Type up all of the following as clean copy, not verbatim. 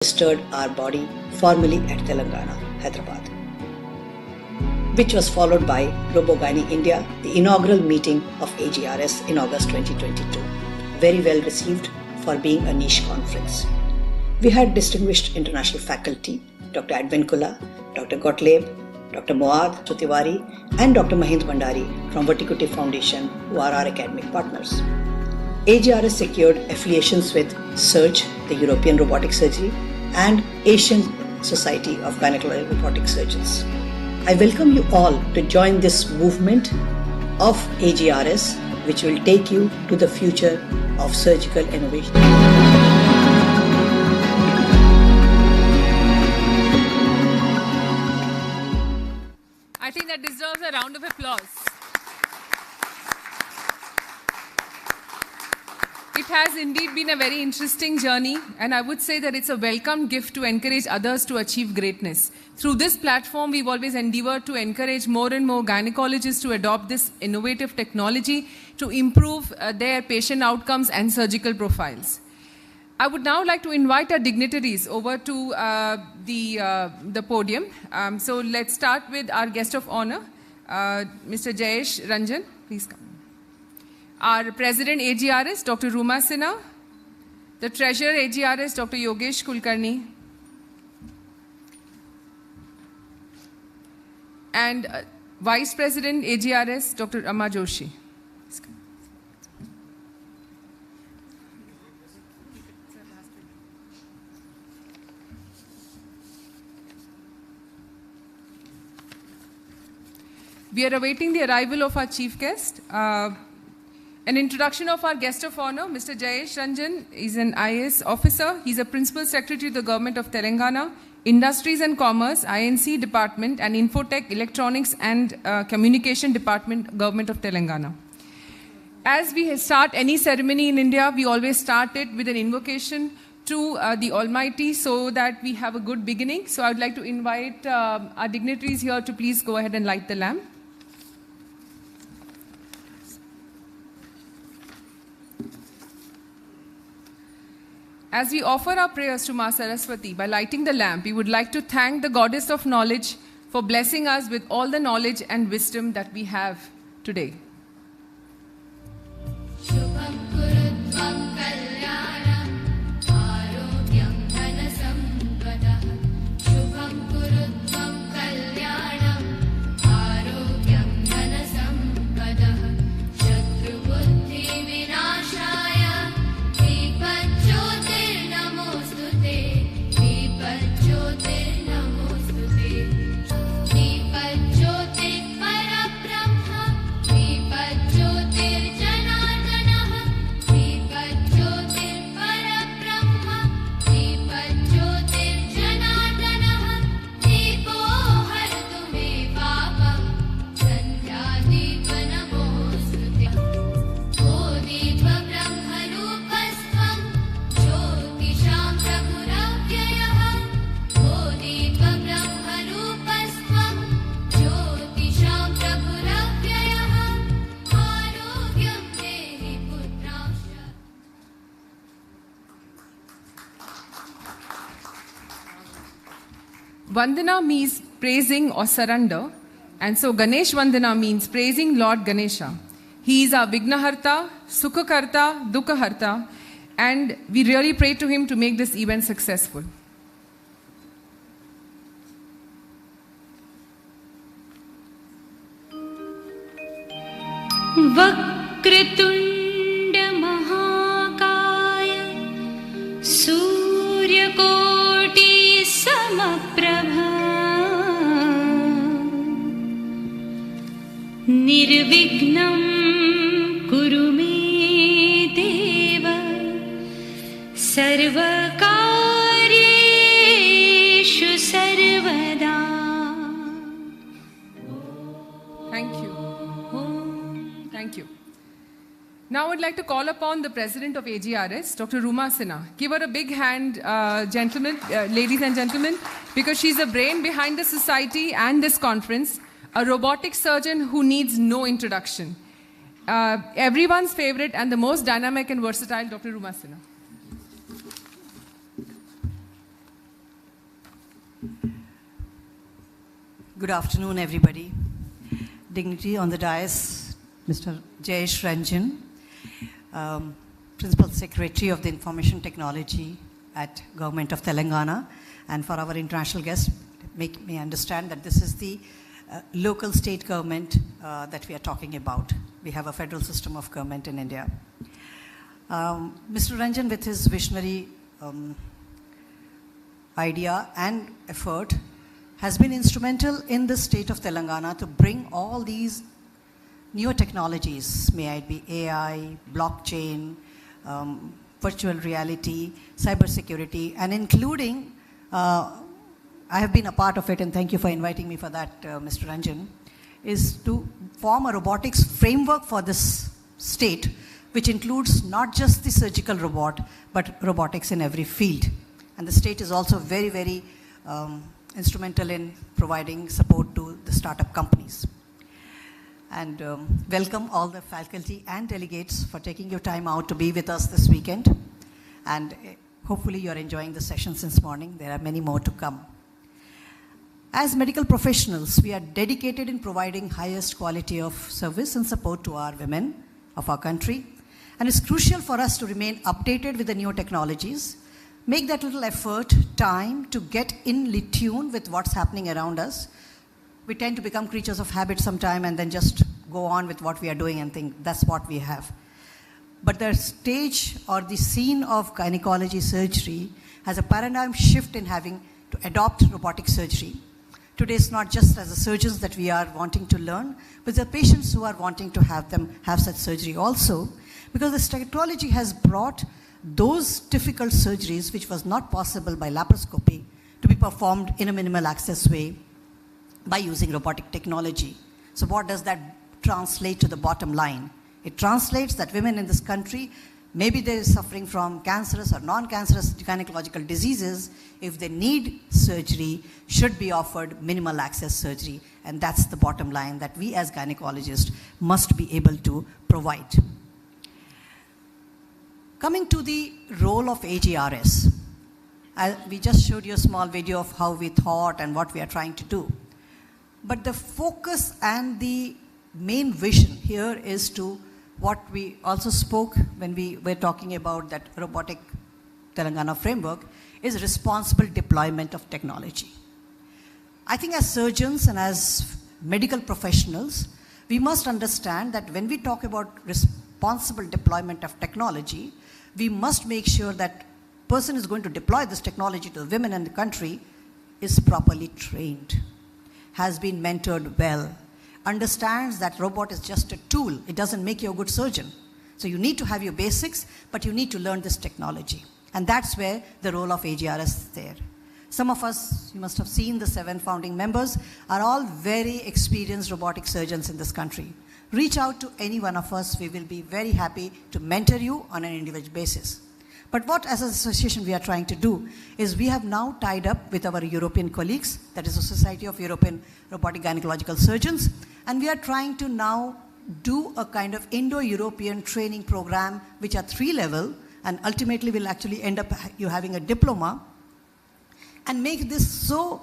registered our body formally at Telangana, Hyderabad, which was followed by RoboGyn India, the inaugural meeting of AGRS in August 2022. Very well received for being a niche conference. We had distinguished international faculty, Dr. Edwin Kula, Dr. Gottlieb, Dr. Moad Chotiwari, and Dr. Mahind Bhandari from Verticute Foundation, who are our academic partners. AGRS secured affiliations with SURG, the European Robotic Surgery, and Asian Society of Gynecological Robotic Surgeons. I welcome you all to join this movement of AGRS, which will take you to the future of surgical innovation. I think that deserves a round of applause. It has indeed been a very interesting journey, and I would say that it's a welcome gift to encourage others to achieve greatness. Through this platform, we've always endeavored to encourage more and more gynecologists to adopt this innovative technology to improve their patient outcomes and surgical profiles. I would now like to invite our dignitaries over to the podium. So let's start with our guest of honor, Mr. Jayesh Ranjan. Please come. Our President AGRS, Dr. Ruma Sinha. The Treasurer AGRS, Dr. Yogesh Kulkarni. And Vice President AGRS, Dr. Amma Joshi. We are awaiting the arrival of our chief guest. An introduction of our guest of honor, Mr. Jayesh Ranjan is an IAS officer. He's a Principal Secretary to the Government of Telangana, Industries and Commerce, INC Department, and Infotech, Electronics and Communication Department, Government of Telangana. As we start any ceremony in India, we always start it with an invocation to the Almighty so that we have a good beginning. So I would like to invite our dignitaries here to please go ahead and light the lamp. As we offer our prayers to Ma Saraswati by lighting the lamp, we would like to thank the Goddess of Knowledge for blessing us with all the knowledge and wisdom that we have today. Vandana means praising or surrender, and so Ganesh Vandana means praising Lord Ganesha. He is our Vignaharta, Sukhakarta, Dukhaharta, and we really pray to him to make this event successful. Vakritunda Mahakaya Suryakoti Samaprabha Nirvignam Kuru me Deva Sarvakaryeshu Sarvada. Thank you. Thank you. Now I would like to call upon the President of AGRS, Dr. Ruma Sinha. Give her a big hand, gentlemen, ladies and gentlemen, because she's the brain behind the society and this conference, a robotic surgeon who needs no introduction. Everyone's favorite and the most dynamic and versatile, Dr. Ruma Sinha. Good afternoon, everybody. Dignity on the dais, Mr. Jayesh Ranjan, Principal Secretary of the Information Technology at Government of Telangana. And for our international guests, make me understand that this is the local state government that we are talking about. We have a federal system of government in India. Mr. Ranjan, with his visionary idea and effort, has been instrumental in the state of Telangana to bring all these newer technologies, may it be AI, blockchain, virtual reality, cybersecurity, and including, I have been a part of it, and thank you for inviting me for that, Mr. Ranjan, is to form a robotics framework for this state, which includes not just the surgical robot, but robotics in every field. And the state is also very, very instrumental in providing support to the startup companies. And welcome all the faculty and delegates for taking your time out to be with us this weekend. And hopefully you're enjoying the session since morning. There are many more to come. As medical professionals, we are dedicated in providing highest quality of service and support to our women of our country. And it's crucial for us to remain updated with the new technologies, make that little effort, time to get in tune with what's happening around us. We tend to become creatures of habit sometime and then just go on with what we are doing and think that's what we have. But the stage or the scene of gynecology surgery has a paradigm shift in having to adopt robotic surgery. Today it's not just as the surgeons that we are wanting to learn, but the patients who are wanting to have such surgery also, because this technology has brought those difficult surgeries which was not possible by laparoscopy to be performed in a minimal access way by using robotic technology. So what does that translate to the bottom line? It translates that women in this country, maybe they're suffering from cancerous or non-cancerous gynecological diseases, if they need surgery, should be offered minimal access surgery. And that's the bottom line that we as gynecologists must be able to provide. Coming to the role of AGRS, we just showed you a small video of how we thought and what we are trying to do. But the focus and the main vision here is to what we also spoke when we were talking about that robotic Telangana framework is responsible deployment of technology. I think as surgeons and as medical professionals, we must understand that when we talk about responsible deployment of technology, we must make sure that person is going to deploy this technology to the women in the country is properly trained, has been mentored well, understands that robot is just a tool. It doesn't make you a good surgeon. So you need to have your basics, but you need to learn this technology. And that's where the role of AGRS is there. Some of us, you must have seen the 7 founding members, are all very experienced robotic surgeons in this country. Reach out to any one of us. We will be very happy to mentor you on an individual basis. But what as an association we are trying to do is we have now tied up with our European colleagues, that is the Society of European Robotic Gynecological Surgeons, and we are trying to now do a kind of Indo-European training program which are 3-level and ultimately will actually end up you having a diploma and make this so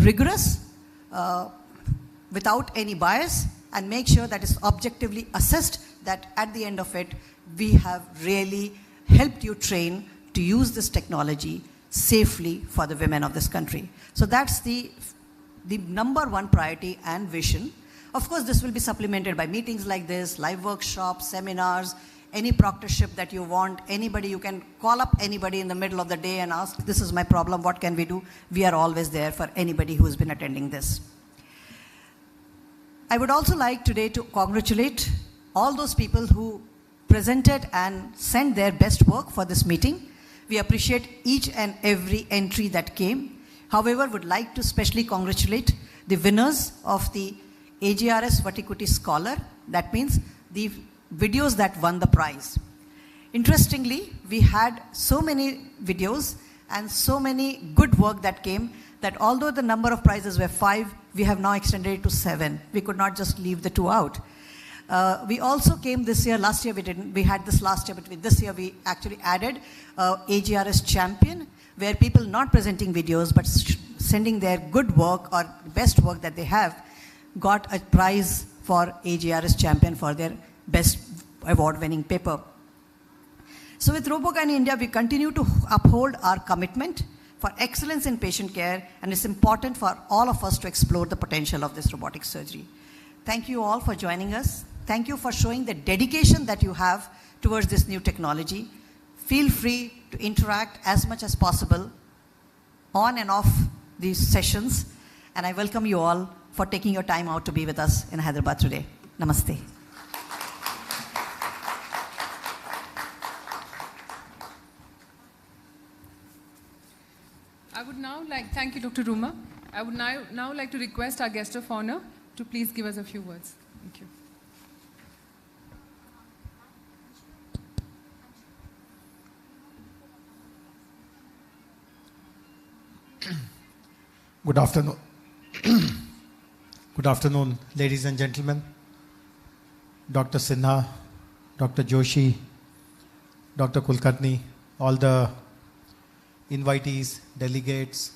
rigorous without any bias and make sure that it's objectively assessed that at the end of it we have really helped you train to use this technology safely for the women of this country. So that's the number one priority and vision. Of course, this will be supplemented by meetings like this, live workshops, seminars, any proctorship that you want, anybody, you can call up anybody in the middle of the day and ask, this is my problem, what can we do? We are always there for anybody who has been attending this. I would also like today to congratulate all those people who presented and sent their best work for this meeting. We appreciate each and every entry that came. However, would like to specially congratulate the winners of the AGRS Verticuity Scholar. That means the videos that won the prize. Interestingly, we had so many videos and so many good work that came that although the number of prizes were 5, we have now extended it to 7. We could not just leave the 2 out. We also came this year, last year we didn't, we had this last year, but this year we actually added AGRS champion, where people not presenting videos but sending their good work or best work that they have got a prize for AGRS champion for their best award-winning paper. So with RoboGyn India, we continue to uphold our commitment for excellence in patient care, and it's important for all of us to explore the potential of this robotic surgery. Thank you all for joining us. Thank you for showing the dedication that you have towards this new technology. Feel free to interact as much as possible on and off these sessions, and I welcome you all for taking your time out to be with us in Hyderabad today. Namaste. I would now thank you, Dr. Ruma. I would now like to request our guest of honor to please give us a few words. Thank you. Good afternoon. Good afternoon, ladies and gentlemen. Dr. Sinha, Dr. Joshi, Dr. Kulkarni, all the invitees, delegates,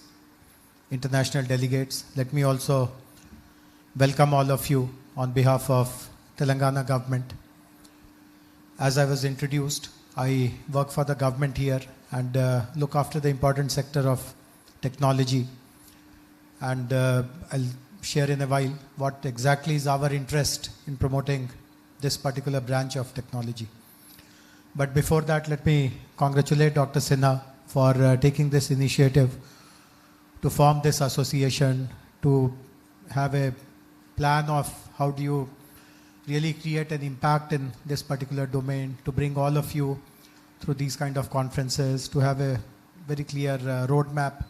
international delegates. Let me also welcome all of you on behalf of Telangana government. As I was introduced, I work for the government here and look after the important sector of technology. And I'll share in a while what exactly is our interest in promoting this particular branch of technology. But before that, let me congratulate Dr. Sinha for taking this initiative to form this association, to have a plan of how do you really create an impact in this particular domain, to bring all of you through these kind of conferences, to have a very clear roadmap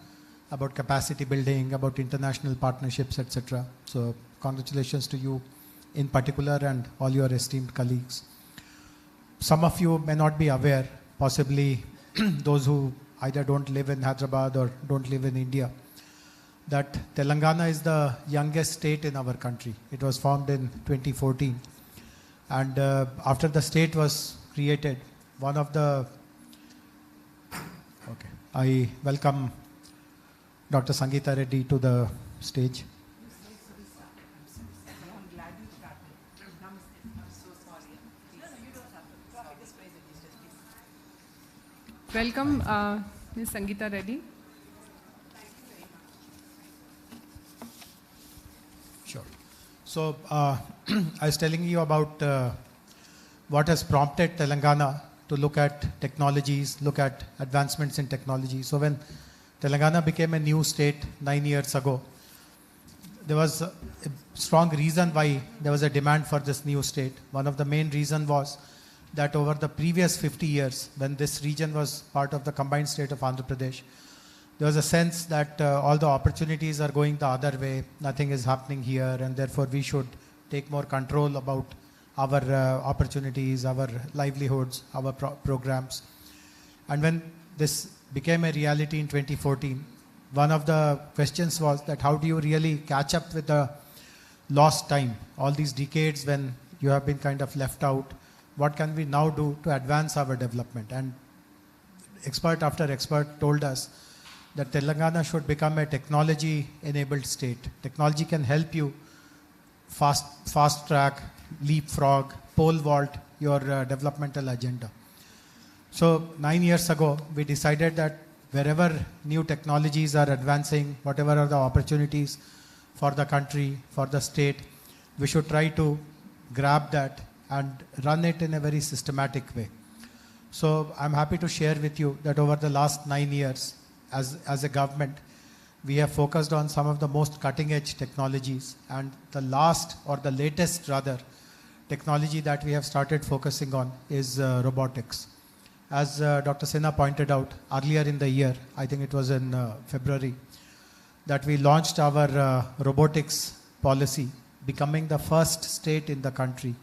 about capacity building, about international partnerships, etc. So congratulations to you in particular and all your esteemed colleagues. Some of you may not be aware, possibly those who either don't live in Hyderabad or don't live in India, that Telangana is the youngest state in our country. It was formed in 2014. And after the state was created, one of the... Okay, I welcome Dr. Sangeeta Reddy to the stage. Welcome, Ms. Sangeeta Reddy. Sure. So I was telling you about what has prompted Telangana to look at technologies, look at advancements in technology. So when Telangana became a new state 9 years ago, there was a strong reason why there was a demand for this new state. One of the main reasons was that over the previous 50 years, when this region was part of the combined state of Andhra Pradesh, there was a sense that all the opportunities are going the other way, nothing is happening here, and therefore we should take more control about our opportunities, our livelihoods, our programs. And when this became a reality in 2014, one of the questions was that how do you really catch up with the lost time, all these decades when you have been kind of left out. What can we now do to advance our development? And expert after expert told us that Telangana should become a technology-enabled state. Technology can help you fast track, leapfrog, pole vault your developmental agenda. So 9 years ago, we decided that wherever new technologies are advancing, whatever are the opportunities for the country, for the state, we should try to grab that and run it in a very systematic way. So I'm happy to share with you that over the last 9 years, as a government, we have focused on some of the most cutting-edge technologies, and the latest technology that we have started focusing on is robotics. As Dr. Sinha pointed out earlier in the year, I think it was in February, that we launched our robotics policy, becoming the first state in the country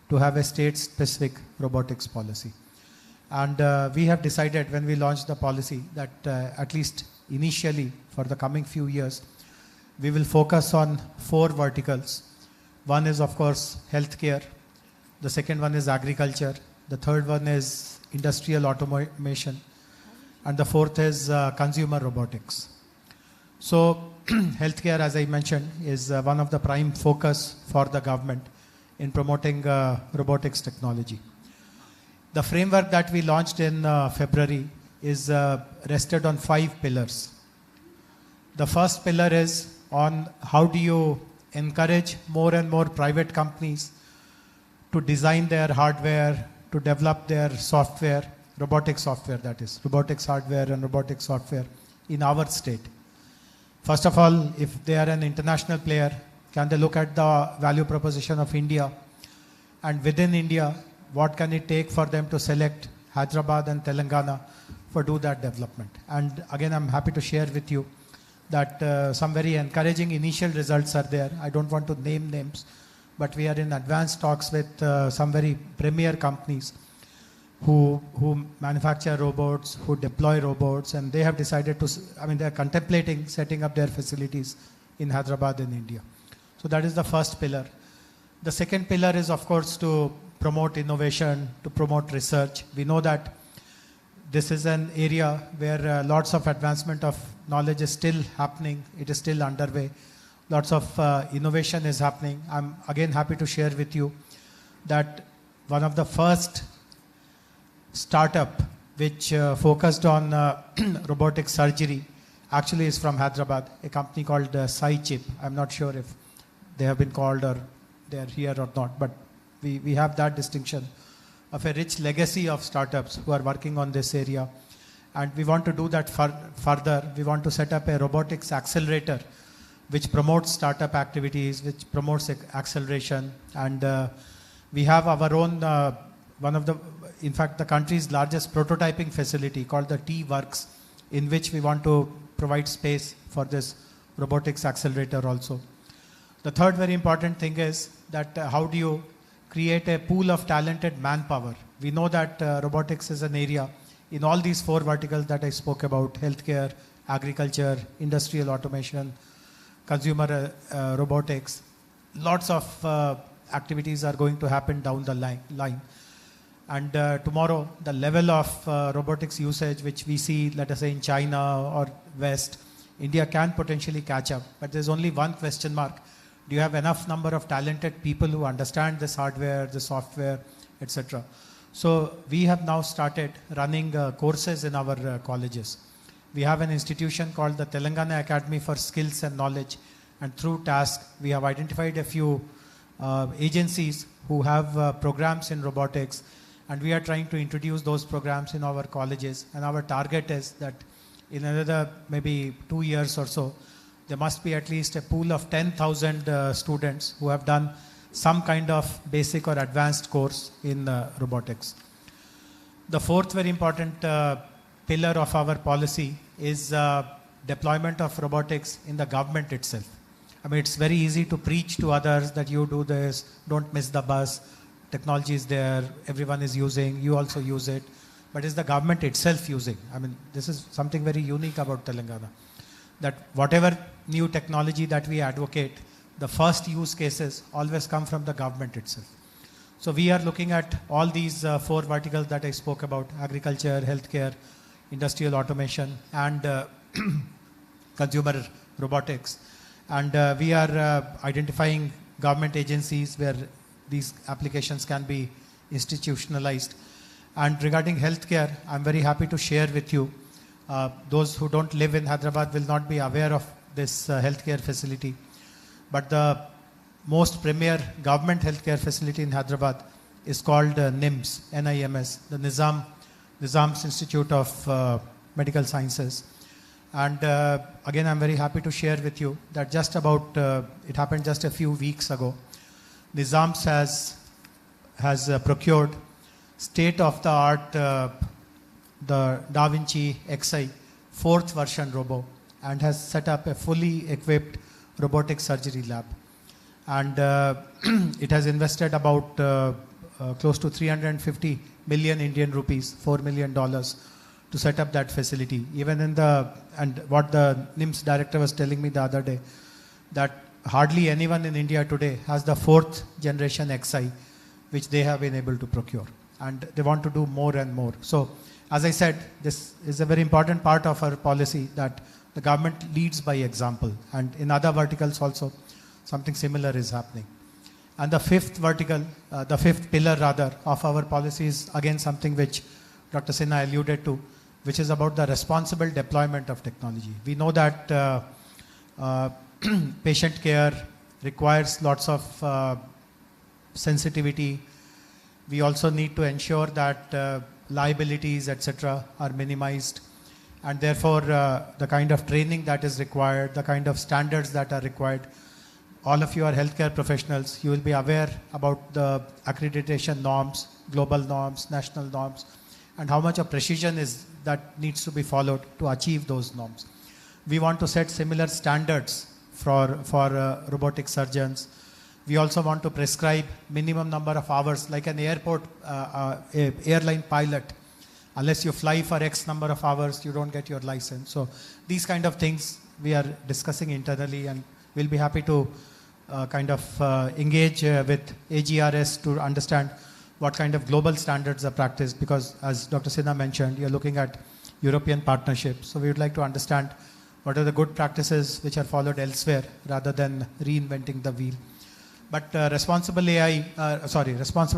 to have a state-specific robotics policy. And we have decided when we launched the policy that at least initially for the coming few years, we will focus on 4 verticals. One is, of course, healthcare. The second one is agriculture. The third one is industrial automation. and the fourth is consumer robotics. So healthcare, as I mentioned, is one of the prime focus for the government in promoting robotics technology. The framework that we launched in February is rested on 5 pillars. The first pillar is on how do you encourage more and more private companies to design their hardware, to develop their software, robotics software that is, robotics hardware and robotics software in our state. First of all, if they are an international player, can they look at the value proposition of India? And within India, what can it take for them to select Hyderabad and Telangana for do that development? And again, I'm happy to share with you that some very encouraging initial results are there. I don't want to name names, but we are in advanced talks with some very premier companies who manufacture robots, who deploy robots, and they have decided to, they're contemplating setting up their facilities in Hyderabad in India. So that is the first pillar. The second pillar is, of course, to promote innovation, to promote research. We know that this is an area where lots of advancement of knowledge is still happening. It is still underway. Lots of innovation is happening. I'm again happy to share with you that one of the first startup which focused on robotic surgery actually is from Hyderabad, a company called SciChip. I'm not sure if they have been called or they're here or not, but we have that distinction of a rich legacy of startups who are working on this area. And we want to do that further. We want to set up a robotics accelerator which promotes startup activities, which promotes acceleration. And we have our own, in fact, the country's largest prototyping facility called the T-Works, in which we want to provide space for this robotics accelerator also. The third very important thing is that how do you create a pool of talented manpower? We know that robotics is an area in all these 4 verticals that I spoke about: healthcare, agriculture, industrial automation, consumer robotics. Lots of activities are going to happen down the line. And tomorrow, the level of robotics usage, which we see, let us say, in China or West, India can potentially catch up. But there's only one question mark. Do you have enough number of talented people who understand this hardware, the software, etc.? So we have now started running courses in our colleges. We have an institution called the Telangana Academy for Skills and Knowledge. And through TASK, we have identified a few agencies who have programs in robotics. And we are trying to introduce those programs in our colleges. And our target is that in another maybe 2 years or so, there must be at least a pool of 10,000 students who have done some kind of basic or advanced course in robotics. The fourth very important pillar of our policy is deployment of robotics in the government itself. It's very easy to preach to others that you do this, don't miss the bus, technology is there, everyone is using, you also use it. But is the government itself using? This is something very unique about Telangana, that whatever new technology that we advocate, the first use cases always come from the government itself. So we are looking at all these 4 verticals that I spoke about: agriculture, healthcare, industrial automation, and consumer robotics. And we are identifying government agencies where these applications can be institutionalized. And regarding healthcare, I'm very happy to share with you, those who don't live in Hyderabad will not be aware of this healthcare facility. But the most premier government healthcare facility in Hyderabad is called NIMS, N-I-M-S, the Nizam's Institute of Medical Sciences. And again, I'm very happy to share with you that just about, it happened just a few weeks ago, Nizam's has procured state-of-the-art the Da Vinci Xi 4th version robo, and has set up a fully equipped robotic surgery lab. And it has invested about close to 350 million Indian rupees, $4 million, to set up that facility. Even in and what the NIMS director was telling me the other day, that hardly anyone in India today has the 4th generation Xi, which they have been able to procure. And they want to do more and more. So as I said, this is a very important part of our policy that the government leads by example. And in other verticals also, something similar is happening. And the fifth vertical, the fifth pillar rather, of our policy is again something which Dr. Sinha alluded to, which is about the responsible deployment of technology. We know that patient care requires lots of sensitivity. We also need to ensure that liabilities, etc., are minimized. And therefore, the kind of training that is required, the kind of standards that are required, all of you are healthcare professionals. You will be aware about the accreditation norms, global norms, national norms, and how much of precision is that needs to be followed to achieve those norms. We want to set similar standards for robotic surgeons. We also want to prescribe minimum number of hours, like an airline pilot. Unless you fly for X number of hours, you don't get your license. So these kind of things we are discussing internally, and we'll be happy to engage with AGRS to understand what kind of global standards are practiced, because as Dr. Sinha mentioned, you're looking at European partnerships. So we would like to understand what are the good practices which are followed elsewhere rather than reinventing the wheel. But responsible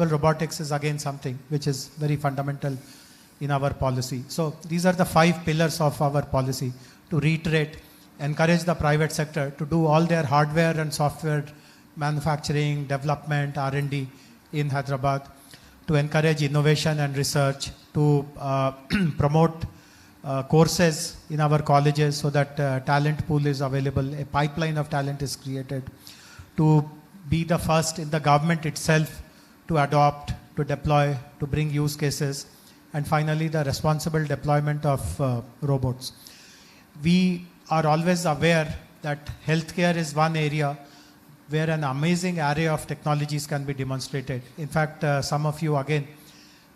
robotics is again something which is very fundamental in our policy. So these are the 5 pillars of our policy. To reiterate, encourage the private sector to do all their hardware and software manufacturing, development, R&D in Hyderabad, to encourage innovation and research, to promote courses in our colleges so that talent pool is available, a pipeline of talent is created, to be the first in the government itself to adopt, to deploy, to bring use cases, and finally the responsible deployment of robots. We are always aware that healthcare is one area where an amazing array of technologies can be demonstrated. In fact, some of you again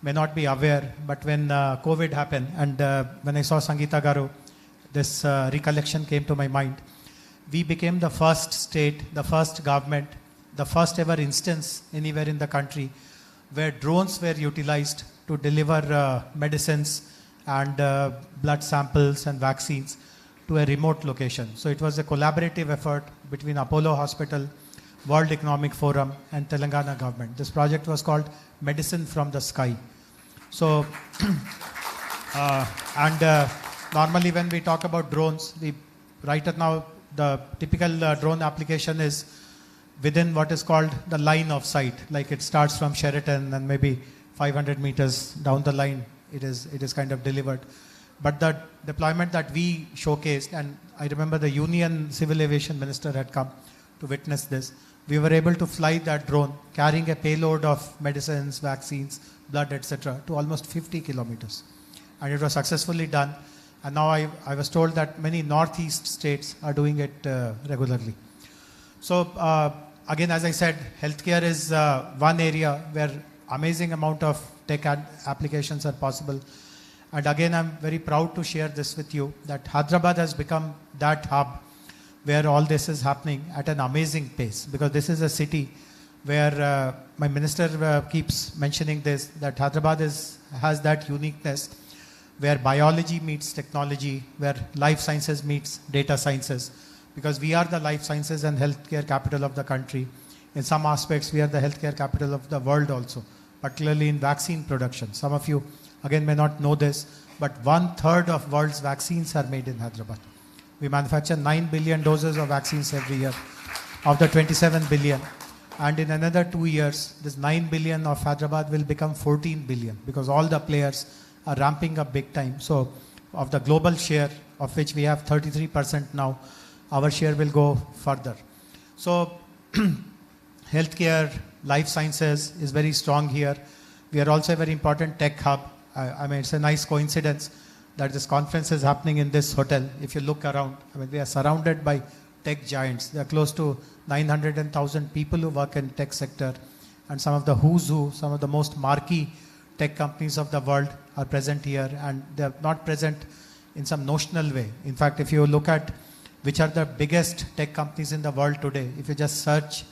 may not be aware, but when COVID happened and when I saw Sangeeta Garu, this recollection came to my mind. We became the first state, the first government, the first ever instance anywhere in the country where drones were utilized to deliver medicines and blood samples and vaccines to a remote location. So it was a collaborative effort between Apollo Hospital, World Economic Forum, and Telangana government. This project was called Medicine from the Sky. So, normally when we talk about drones, right now the typical drone application is within what is called the line of sight. Like it starts from Sheraton and maybe 500 meters down the line, it is kind of delivered. But the deployment that we showcased, and I remember the Union Civil Aviation Minister had come to witness this, we were able to fly that drone carrying a payload of medicines, vaccines, blood, etc. to almost 50 kilometers. And it was successfully done. And now I was told that many northeast states are doing it regularly. So again, as I said, healthcare is one area where amazing amount of tech applications are possible. And again, I'm very proud to share this with you that Hyderabad has become that hub where all this is happening at an amazing pace, because this is a city where my minister keeps mentioning this, that Hyderabad has that uniqueness where biology meets technology, where life sciences meets data sciences, because we are the life sciences and healthcare capital of the country. In some aspects, we are the healthcare capital of the world also, particularly in vaccine production. Some of you, again, may not know this, but 1/3 of world's vaccines are made in Hyderabad. We manufacture 9 billion doses of vaccines every year, of the 27 billion. And in another 2 years, this 9 billion of Hyderabad will become 14 billion, because all the players are ramping up big time. So of the global share, of which we have 33% now, our share will go further. So healthcare, life sciences is very strong here. We are also a very important tech hub. I mean, it's a nice coincidence that this conference is happening in this hotel. If you look around, I mean, we are surrounded by tech giants. There are close to 900,000 people who work in tech sector, and some of the who's who, some of the most marquee tech companies of the world are present here, and they are not present in some notional way. In fact, if you look at which are the biggest tech companies in the world today, if you just search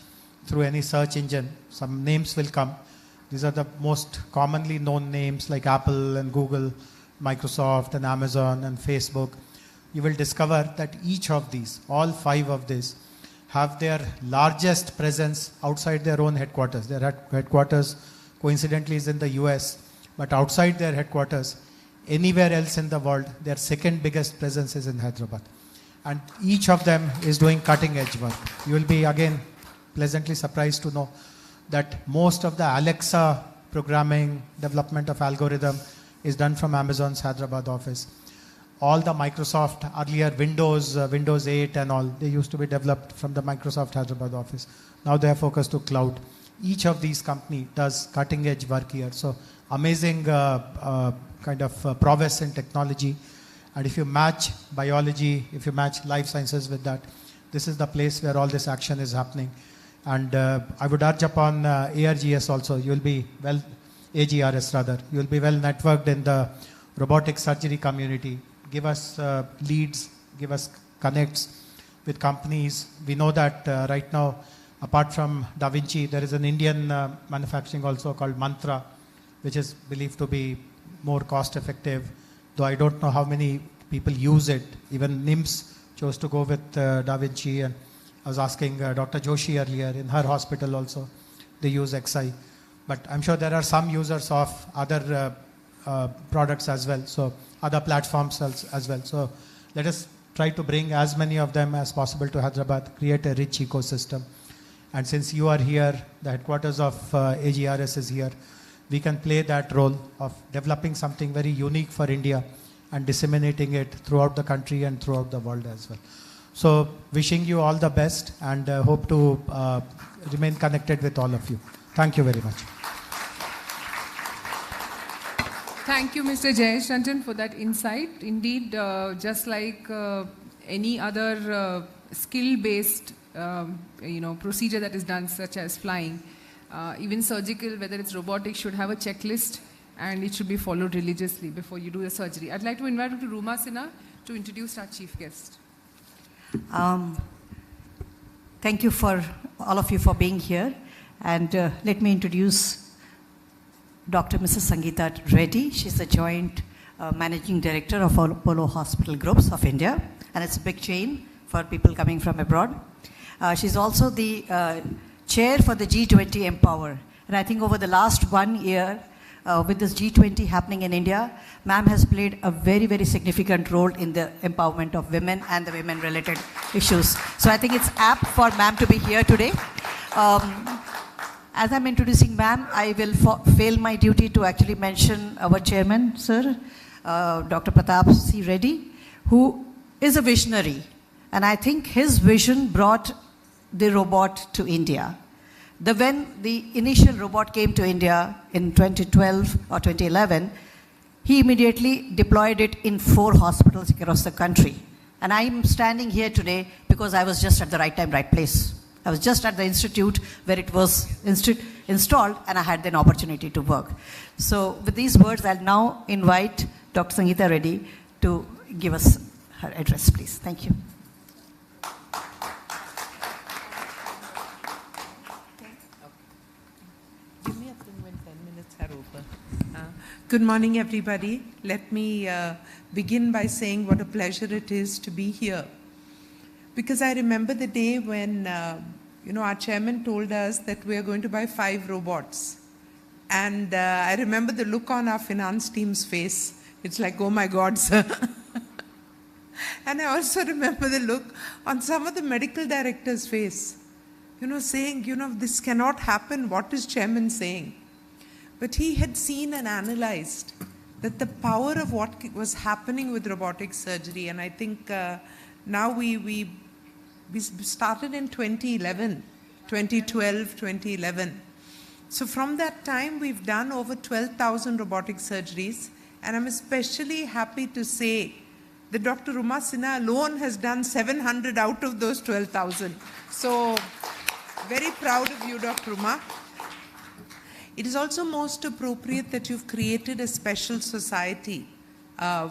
through any search engine, some names will come. These are the most commonly known names like Apple and Google, Microsoft and Amazon and Facebook, you will discover that each of these, all 5 of these, have their largest presence outside their own headquarters. Their headquarters, coincidentally, is in the US, but outside their headquarters, anywhere else in the world, their second biggest presence is in Hyderabad. And each of them is doing cutting edge work. You will be again pleasantly surprised to know that most of the Alexa programming, development of algorithm is done from Amazon's Hyderabad office. All the Microsoft, earlier Windows 8 and all, they used to be developed from the Microsoft Hyderabad office. Now they are focused to cloud. Each of these companies does cutting edge work here. So amazing kind of prowess in technology. And if you match biology, if you match life sciences with that, this is the place where all this action is happening. And I would urge upon ARGS also, you will be well, AGRS rather, you will be well networked in the robotic surgery community. Give us leads, give us connects with companies. We know that right now, apart from Da Vinci, there is an Indian manufacturing also called Mantra, which is believed to be more cost effective, though I don't know how many people use it. Even NIMS chose to go with Da Vinci, and I was asking Dr. Joshi earlier, in her hospital also, they use XI. But I'm sure there are some users of other products as well, so other platforms as well. So let us try to bring as many of them as possible to Hyderabad, create a rich ecosystem. And since you are here, the headquarters of AGRS is here, we can play that role of developing something very unique for India and disseminating it throughout the country and throughout the world as well. So wishing you all the best, and hope to remain connected with all of you. Thank you very much. Thank you, Mr. Jayesh Ranjan, for that insight. Indeed, just like any other skill-based procedure that is done, such as flying, even surgical, whether it's robotic, should have a checklist, and it should be followed religiously before you do the surgery. I'd like to invite Dr. Ruma Sinha to introduce our chief guest. Thank you for all of you for being here, and let me introduce Dr. Mrs. Sangeeta Reddy. She's the Joint Managing Director of Apollo Hospital Groups of India, and it's a big chain for people coming from abroad. She's also the chair for the G20 Empower, and I think over the last 1 year, with this G20 happening in India, ma'am has played a very, very significant role in the empowerment of women and the women-related issues. So I think it's apt for ma'am to be here today. As I'm introducing ma'am, I will fail my duty to actually mention our chairman, sir, Dr. Pratap C. Reddy, who is a visionary. And I think his vision brought the robot to India. When the initial robot came to India in 2012 or 2011, he immediately deployed it in 4 hospitals across the country. And I'm standing here today because I was just at the right time, right place. I was just at the institute where it was installed, and I had an opportunity to work. So with these words, I'll now invite Dr. Sangeeta Reddy to give us her address, please. Thank you. Give me a thing when 10 minutes are over. Good morning, everybody. Let me begin by saying what a pleasure it is to be here. Because I remember the day when, our chairman told us that we are going to buy 5 robots. And I remember the look on our finance team's face. It's like, oh my God, sir. And I also remember the look on some of the medical directors' face, saying, this cannot happen. What is chairman saying? But he had seen and analyzed that the power of what was happening with robotic surgery, and I think now we started in 2011, 2012, 2011. So from that time, we've done over 12,000 robotic surgeries, and I'm especially happy to say that Dr. Ruma Sinha alone has done 700 out of those 12,000. So very proud of you, Dr. Ruma. It is also most appropriate that you've created a special society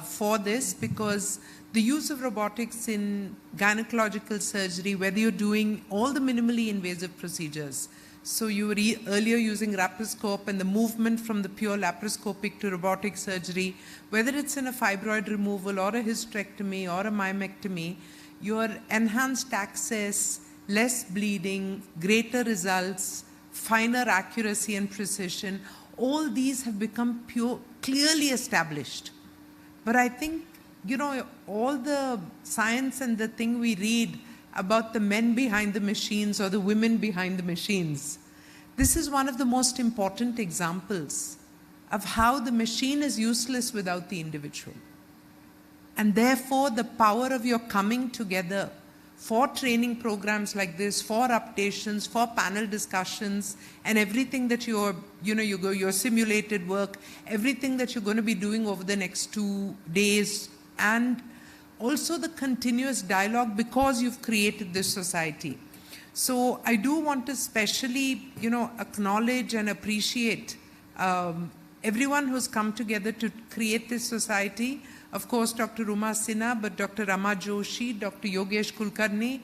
for this, because the use of robotics in gynecological surgery, whether you're doing all the minimally invasive procedures, So you were earlier using laparoscope, and the movement from the pure laparoscopic to robotic surgery, whether it's in a fibroid removal or a hysterectomy or a myomectomy, your enhanced access, less bleeding, greater results, finer accuracy and precision, all these have become clearly established. But I think, you know, all the science and the thing we read about the men behind the machines or the women behind the machines, this is one of the most important examples of how the machine is useless without the individual. And therefore, the power of your coming together for training programs like this, for updations, for panel discussions, and everything that your simulated work, everything that you're going to be doing over the next 2 days, and also the continuous dialogue because you've created this society. So I do want to specially, acknowledge and appreciate everyone who's come together to create this society. Of course, Dr. Ruma Sinha, but Dr. Rama Joshi, Dr. Yogesh Kulkarni,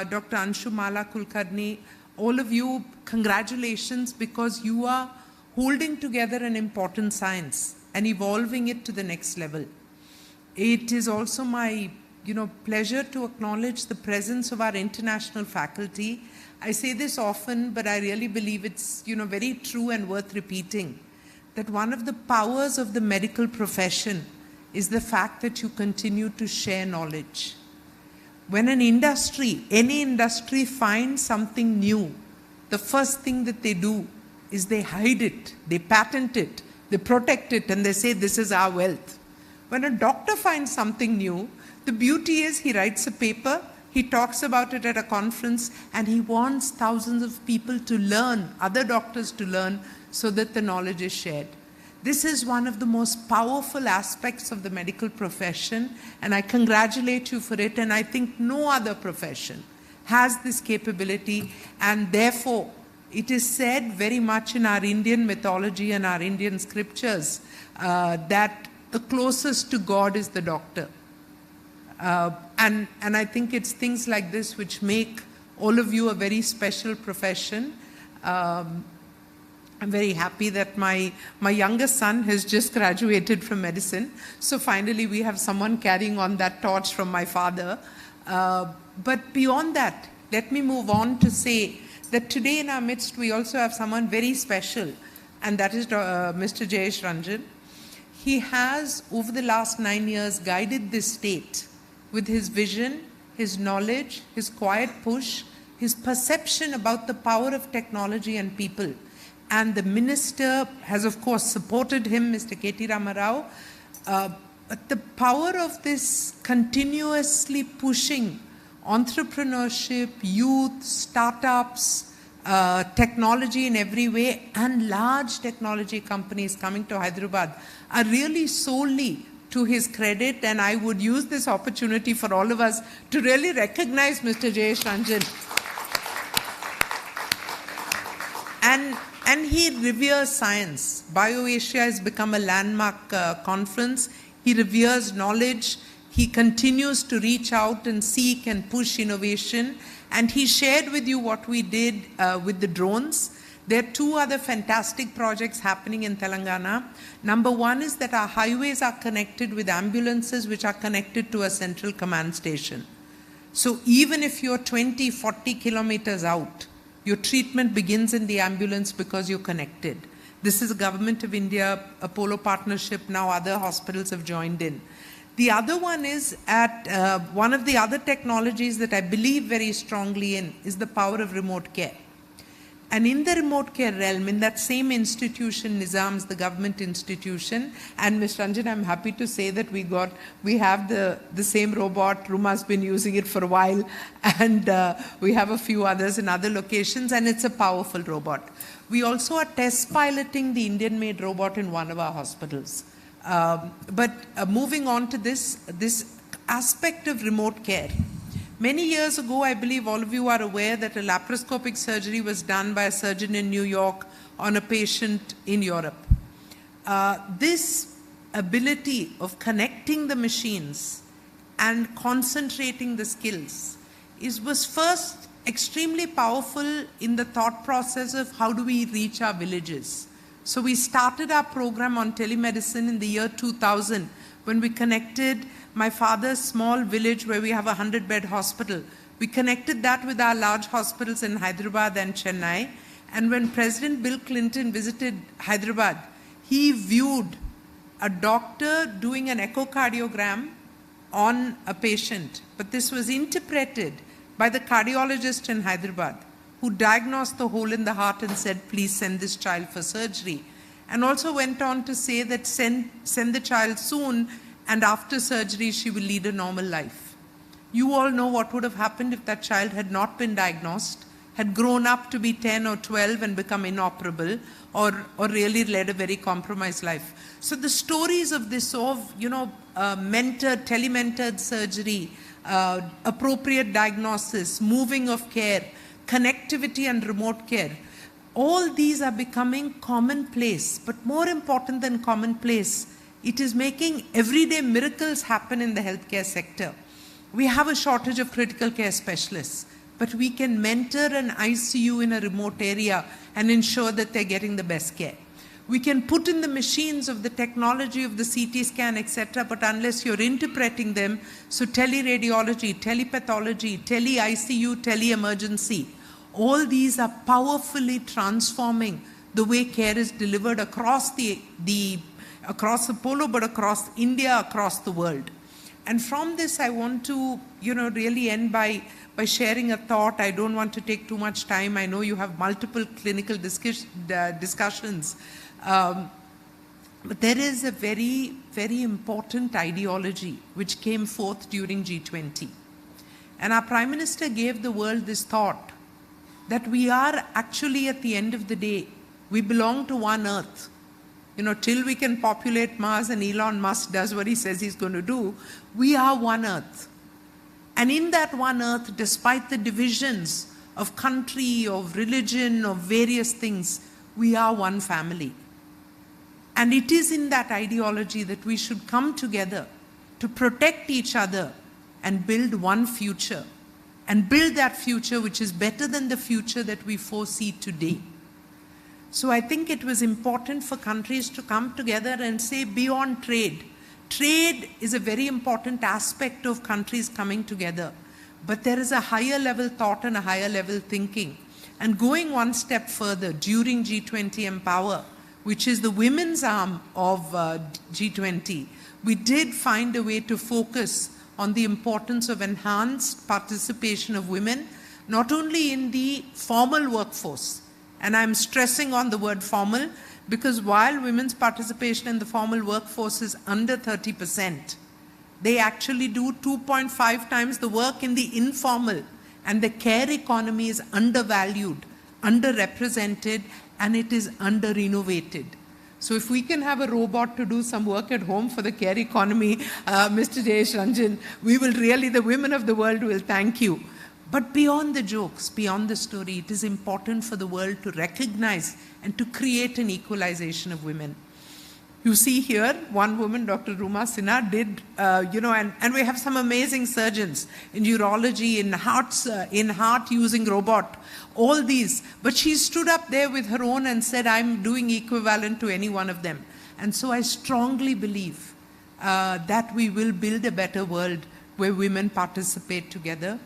Dr. Anshu Mala Kulkarni, all of you, congratulations, because you are holding together an important science and evolving it to the next level. It is also my pleasure to acknowledge the presence of our international faculty. I say this often, but I really believe it's very true and worth repeating, that one of the powers of the medical profession is the fact that you continue to share knowledge. When an industry, any industry finds something new, the first thing that they do is they hide it, they patent it, they protect it, and they say this is our wealth. When a doctor finds something new, the beauty is he writes a paper, he talks about it at a conference, and he wants thousands of people to learn, other doctors to learn, so that the knowledge is shared. This is one of the most powerful aspects of the medical profession, and I congratulate you for it, and I think no other profession has this capability, and therefore it is said very much in our Indian mythology and our Indian scriptures that the closest to God is the doctor. And I think it's things like this which make all of you a very special profession. I'm very happy that my youngest son has just graduated from medicine. So finally we have someone carrying on that torch from my father. But beyond that, let me move on to say that today in our midst we also have someone very special, and that is Mr. Jayesh Ranjan. He has, over the last 9 years, guided this state with his vision, his knowledge, his quiet push, his perception about the power of technology and people. And the minister has, of course, supported him, Mr. K.T. Ramarao. But the power of this continuously pushing entrepreneurship, youth, startups, technology in every way, and large technology companies coming to Hyderabad are really solely to his credit. And I would use this opportunity for all of us to really recognize Mr. Jayesh Ranjan. And he reveres science. BioAsia has become a landmark conference. He reveres knowledge. He continues to reach out and seek and push innovation. And he shared with you what we did with the drones. There are 2 other fantastic projects happening in Telangana. Number 1 is that our highways are connected with ambulances which are connected to a central command station. So even if you're 20, 40 kilometers out, your treatment begins in the ambulance because you're connected. This is a Government of India Apollo partnership. Now other hospitals have joined in. The other one is one of the other technologies that I believe very strongly in is the power of remote care. And in the remote care realm, in that same institution, Nizam's, the government institution, and Ms. Ranjan, I'm happy to say that we have the same robot. Ruma's been using it for a while, and we have a few others in other locations, and it's a powerful robot. We also are test piloting the Indian-made robot in one of our hospitals. But moving on to this aspect of remote care. Many years ago, I believe all of you are aware that a laparoscopic surgery was done by a surgeon in New York on a patient in Europe. This ability of connecting the machines and concentrating the skills was first extremely powerful in the thought process of how do we reach our villages. So we started our program on telemedicine in the year 2000 when we connected my father's small village where we have a 100-bed hospital. We connected that with our large hospitals in Hyderabad and Chennai. And when President Bill Clinton visited Hyderabad, he viewed a doctor doing an echocardiogram on a patient. But this was interpreted by the cardiologist in Hyderabad, who diagnosed the hole in the heart and said, please send this child for surgery. And also went on to say that send the child soon, and after surgery she will lead a normal life. You all know what would have happened if that child had not been diagnosed, had grown up to be 10 or 12 and become inoperable, or really led a very compromised life. So the stories of this telementored surgery, appropriate diagnosis, moving of care, connectivity and remote care, all these are becoming commonplace. But more important than commonplace, it is making everyday miracles happen in the healthcare sector. We have a shortage of critical care specialists, but we can mentor an ICU in a remote area and ensure that they're getting the best care. We can put in the machines of the technology of the CT scan, etc., but unless you're interpreting them, so teleradiology, telepathology, tele-ICU, tele-emergency, all these are powerfully transforming the way care is delivered across across Apollo, but across India, across the world. And from this, I want to, really end by sharing a thought. I don't want to take too much time. I know you have multiple clinical discussions. But there is a very, very important ideology which came forth during G20. And our Prime Minister gave the world this thought that we are actually, at the end of the day, we belong to one Earth. Till we can populate Mars and Elon Musk does what he says he's going to do, we are one Earth. And in that one Earth, despite the divisions of country, of religion, of various things, we are one family. And it is in that ideology that we should come together to protect each other and build one future. And build that future which is better than the future that we foresee today. So I think it was important for countries to come together and say, beyond trade. Trade is a very important aspect of countries coming together. But there is a higher level thought and a higher level thinking. And going one step further, during G20 Empower, which is the women's arm of G20, we did find a way to focus on the importance of enhanced participation of women, not only in the formal workforce. And I'm stressing on the word formal, because while women's participation in the formal workforce is under 30%, they actually do 2.5 times the work in the informal. And the care economy is undervalued, underrepresented, and it is under-innovated. So if we can have a robot to do some work at home for the care economy, Mr. Jayesh Ranjan, we will really, the women of the world will thank you. But beyond the jokes, beyond the story, it is important for the world to recognize and to create an equalization of women. You see here, one woman, Dr. Ruma Sinha, did, and we have some amazing surgeons in urology, in heart using robot, all these. But she stood up there with her own and said, I'm doing equivalent to any one of them. And so I strongly believe that we will build a better world where women participate together.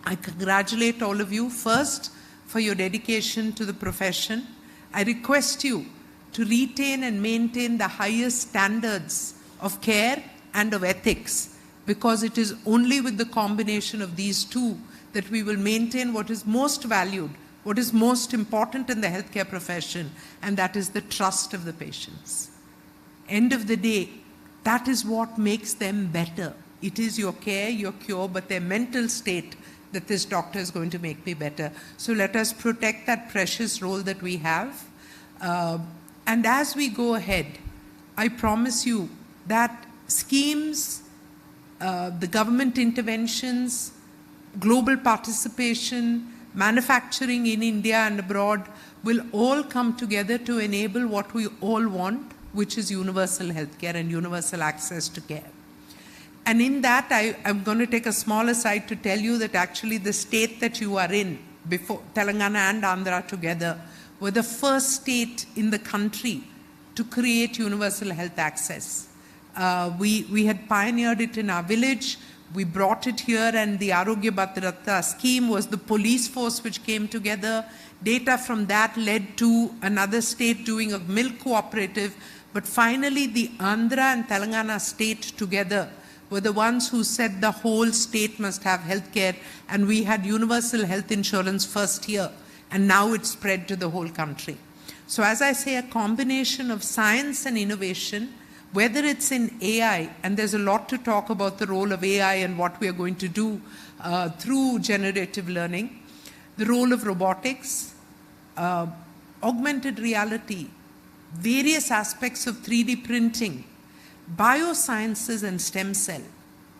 I congratulate all of you, first, for your dedication to the profession. I request you to retain and maintain the highest standards of care and of ethics, because it is only with the combination of these two that we will maintain what is most valued, what is most important in the healthcare profession, and that is the trust of the patients. End of the day, that is what makes them better. It is your care, your cure, but their mental state that this doctor is going to make me better. So let us protect that precious role that we have. And as we go ahead, I promise you that schemes, the government interventions, global participation, manufacturing in India and abroad will all come together to enable what we all want, which is universal healthcare and universal access to care. And in that, I'm going to take a small aside to tell you that actually the state that you are in, before Telangana and Andhra together, were the first state in the country to create universal health access. We had pioneered it in our village. We brought it here, and the Arogya Bhadrata scheme was the police force which came together. Data from that led to another state doing a milk cooperative. But finally, the Andhra and Telangana state together were the ones who said the whole state must have health care, and we had universal health insurance first here, and now it's spread to the whole country. So as I say, a combination of science and innovation, whether it's in AI, and there's a lot to talk about the role of AI and what we are going to do through generative learning, the role of robotics, augmented reality, various aspects of 3D printing, biosciences and stem cell,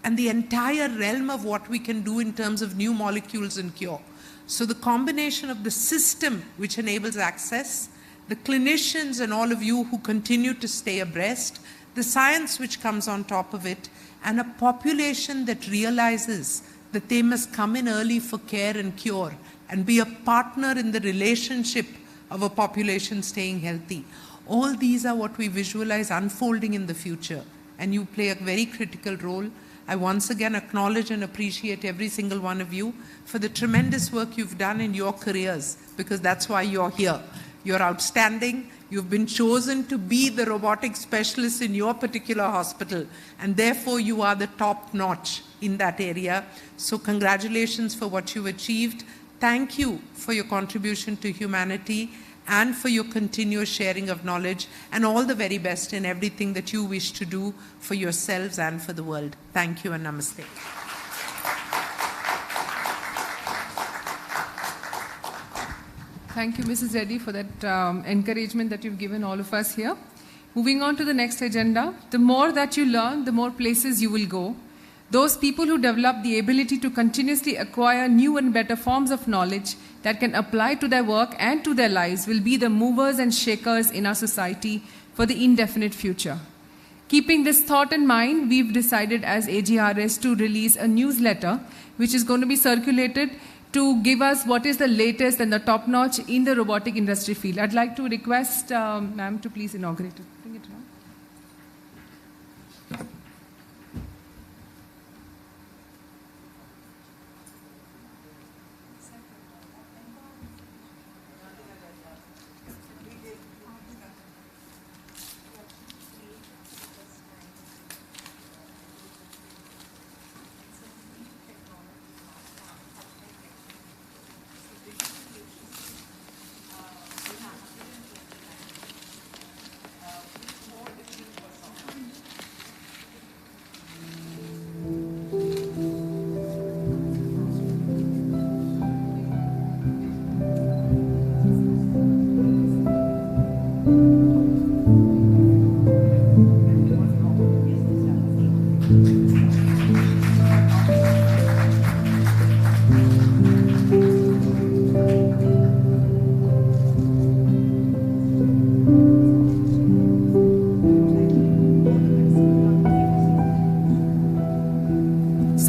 and the entire realm of what we can do in terms of new molecules and cure. So the combination of the system which enables access, the clinicians and all of you who continue to stay abreast, the science which comes on top of it, and a population that realizes that they must come in early for care and cure and be a partner in the relationship of a population staying healthy. All these are what we visualize unfolding in the future, and you play a very critical role. I once again acknowledge and appreciate every single one of you for the tremendous work you've done in your careers, because that's why you're here. You're outstanding. You've been chosen to be the robotic specialist in your particular hospital, and therefore you are the top notch in that area. So congratulations for what you've achieved. Thank you for your contribution to humanity and for your continuous sharing of knowledge, and all the very best in everything that you wish to do for yourselves and for the world. Thank you and namaste. Thank you, Mrs. Reddy, for that encouragement that you've given all of us here. Moving on to the next agenda, the more that you learn, the more places you will go. Those people who develop the ability to continuously acquire new and better forms of knowledge that can apply to their work and to their lives will be the movers and shakers in our society for the indefinite future. Keeping this thought in mind, we've decided as AGRS to release a newsletter which is going to be circulated to give us what is the latest and the top-notch in the robotic industry field. I'd like to request ma'am to please inaugurate it. Bring it around.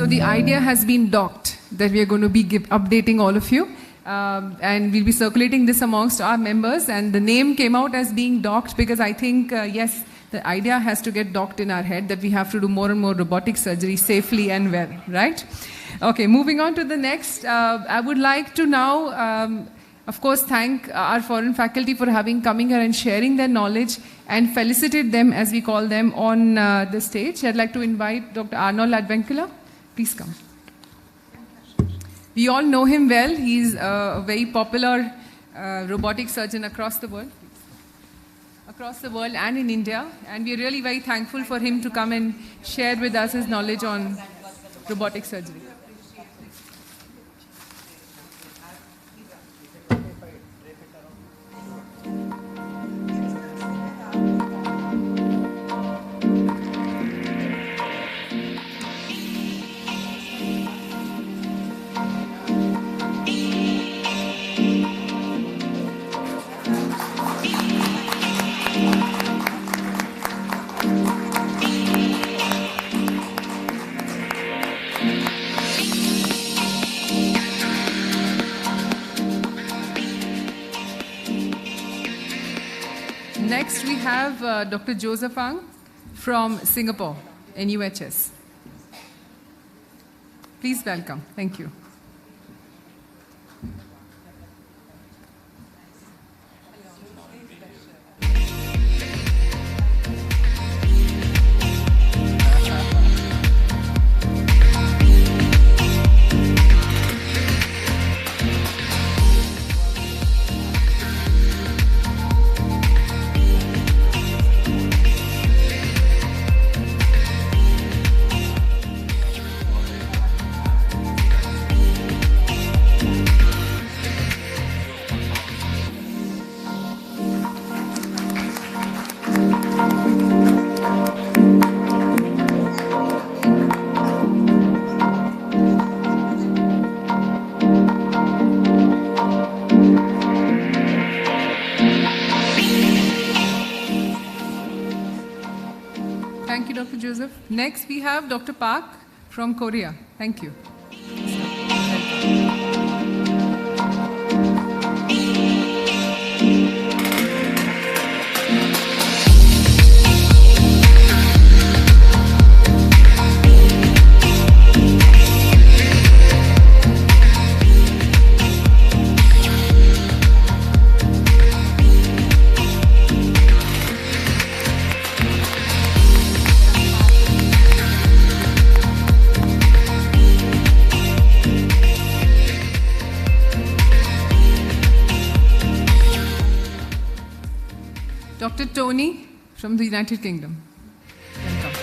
The idea has been docked that we are going to be updating all of you, and we'll be circulating this amongst our members, and the name came out as being docked because I think, yes, the idea has to get docked in our head that we have to do more and more robotic surgery safely and well, right? Okay, moving on to the next, I would like to now, of course, thank our foreign faculty for coming here and sharing their knowledge and felicitate them, as we call them, on the stage. I'd like to invite Dr. Arnold Advenkula. Please come. We all know him well. He's a very popular robotic surgeon across the world. Across the world and in India. And we're really very thankful for him to come and share with us his knowledge on robotic surgery. Next, we have Dr. Joseph Ang from Singapore, NUHS. Please welcome. Thank you. Thank you, Dr. Joseph. Next, we have Dr. Park from Korea. Thank you. Dr. Tony from the United Kingdom. Welcome.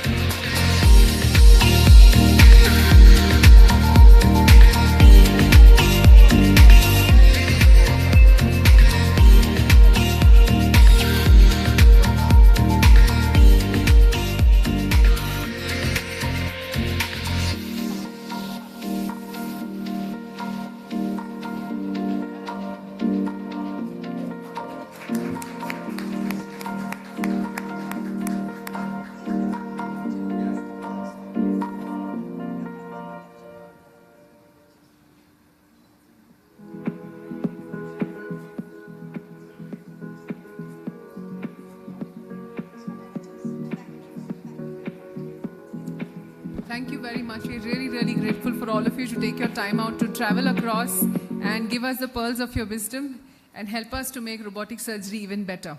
Thank you very much. We're really, really grateful for all of you to take your time out to travel across and give us the pearls of your wisdom and help us to make robotic surgery even better.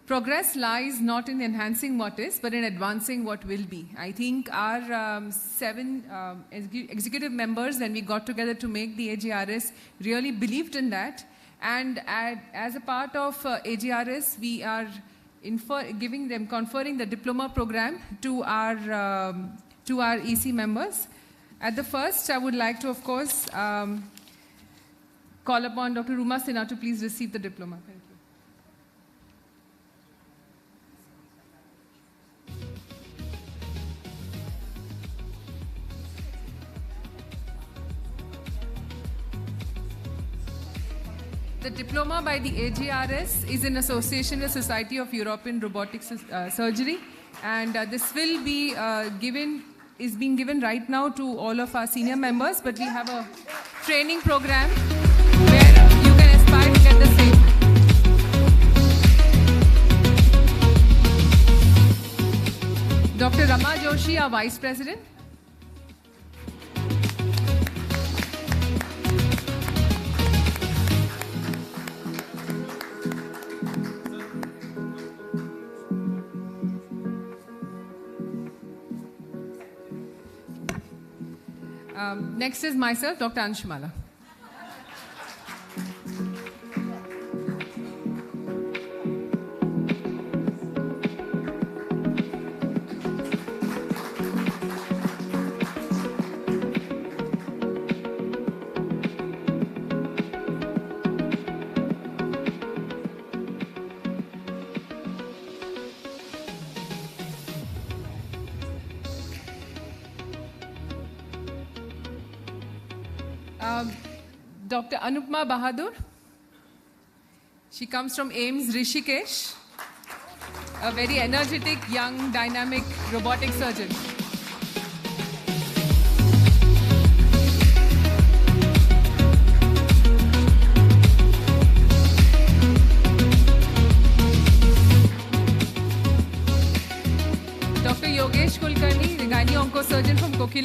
Progress lies not in enhancing what is, but in advancing what will be. I think our 7 executive members, when we got together to make the AGRS, really believed in that. And as a part of AGRS, we are conferring the diploma program to our EC members. At the first, I would like to, of course, call upon Dr. Ruma Sinha to please receive the diploma. Thank you. The diploma by the AGRS is in association with Society of European Robotic Surgery, and this will be being given right now to all of our senior members, but we have a training program where you can aspire to get the same. Dr. Rama Joshi, our Vice President. Next is myself, Dr. Anshumala. Dr. Anupma Bahadur. She comes from AIMS Rishikesh, a very energetic, young, dynamic robotic surgeon.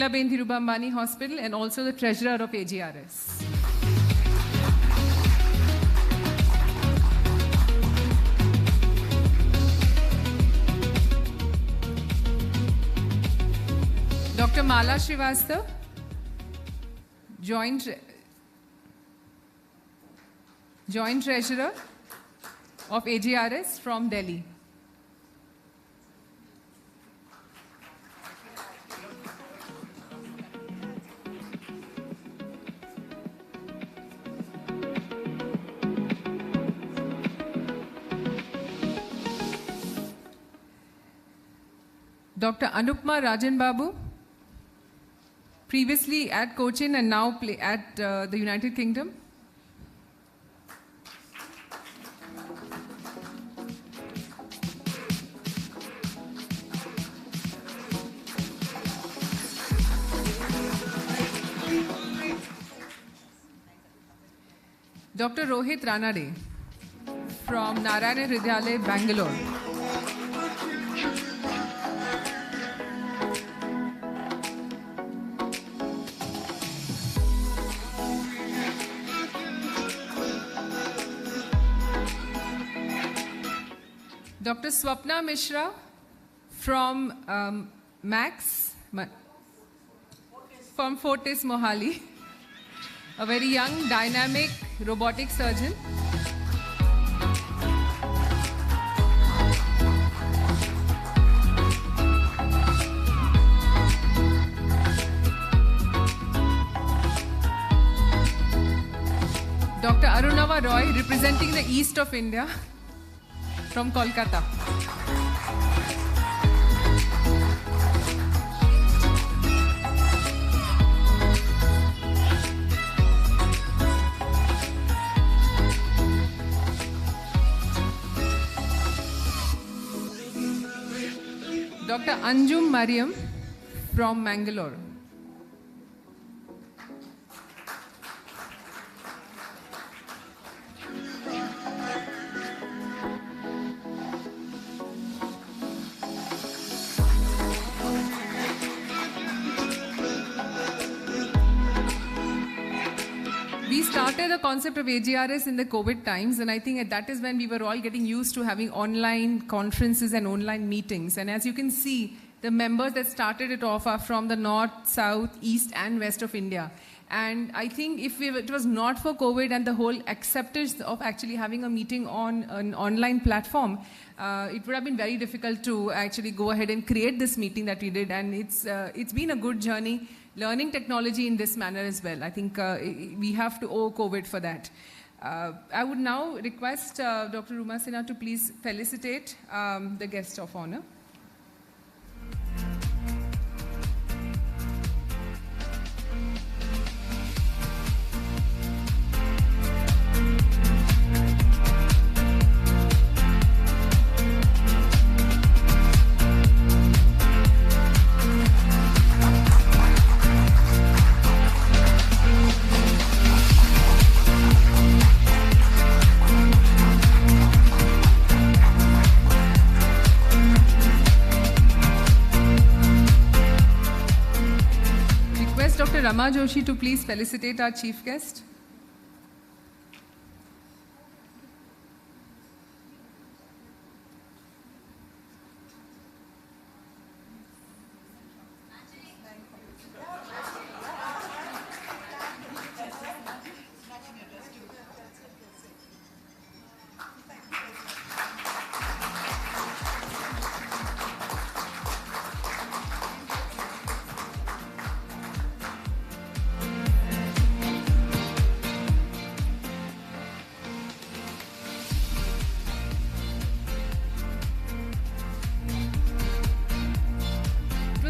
Kokilaben Dhirubambani Hospital, and also the treasurer of AGRS. Dr. Mala Srivastav, Joint Treasurer of AGRS from Delhi. Dr. Anupma Rajan Babu, previously at Cochin and now at the United Kingdom. Dr. Rohit Ranade from Narayana Hridyalaya, Bangalore. Dr. Swapna Mishra from from Fortis Mohali, a very young, dynamic robotic surgeon. Dr. Arunava Roy, representing the east of India, from Kolkata. Dr. Anjum Mariam from Mangalore. We started the concept of AGRS in the COVID times, and I think that is when we were all getting used to having online conferences and online meetings. And as you can see, the members that started it off are from the north, south, east, and west of India. And I think if it was not for COVID and the whole acceptance of actually having a meeting on an online platform, it would have been very difficult to actually go ahead and create this meeting that we did. And it's been a good journey, learning technology in this manner as well. I think we have to owe COVID for that. I would now request Dr. Ruma Sinha to please felicitate the guest of honor. Dr. Rama Joshi to please felicitate our chief guest.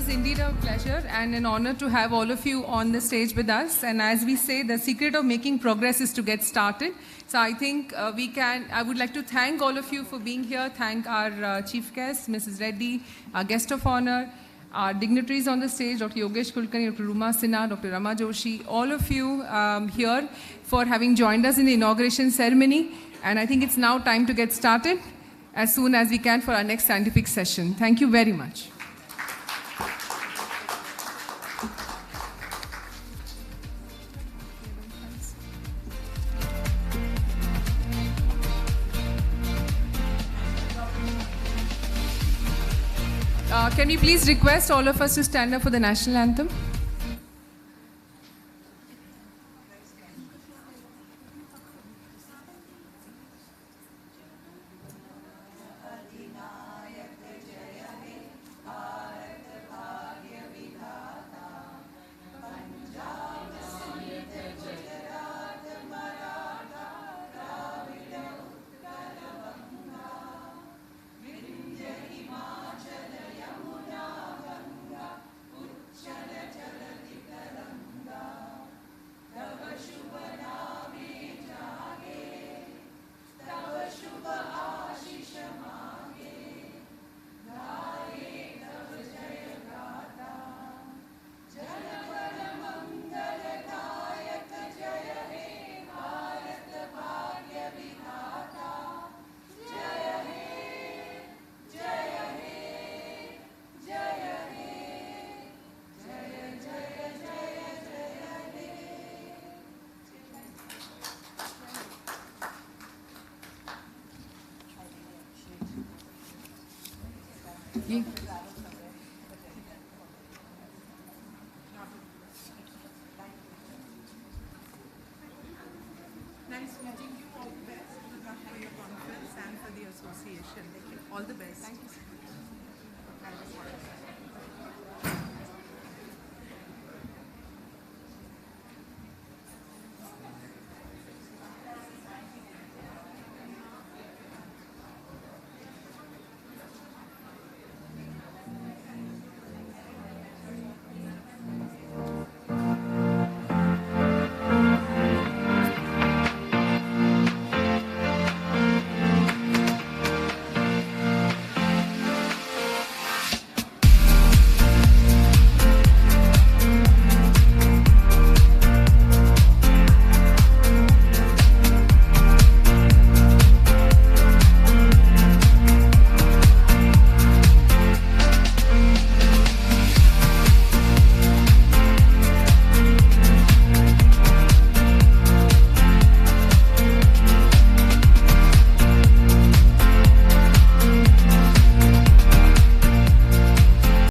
Indeed a pleasure and an honor to have all of you on the stage with us. And as we say, the secret of making progress is to get started. So I think I would like to thank all of you for being here. Thank our chief guest, Mrs. Reddy, our guest of honor, our dignitaries on the stage, Dr. Yogesh Kulkarni, Dr. Ruma Sinha, Dr. Rama Joshi, all of you here for having joined us in the inauguration ceremony. And I think it's now time to get started as soon as we can for our next scientific session. Thank you very much. Can we please request all of us to stand up for the national anthem? Yeah. Nice meeting you. All the best. Good luck for your conference and for the association. All the best. Thank you.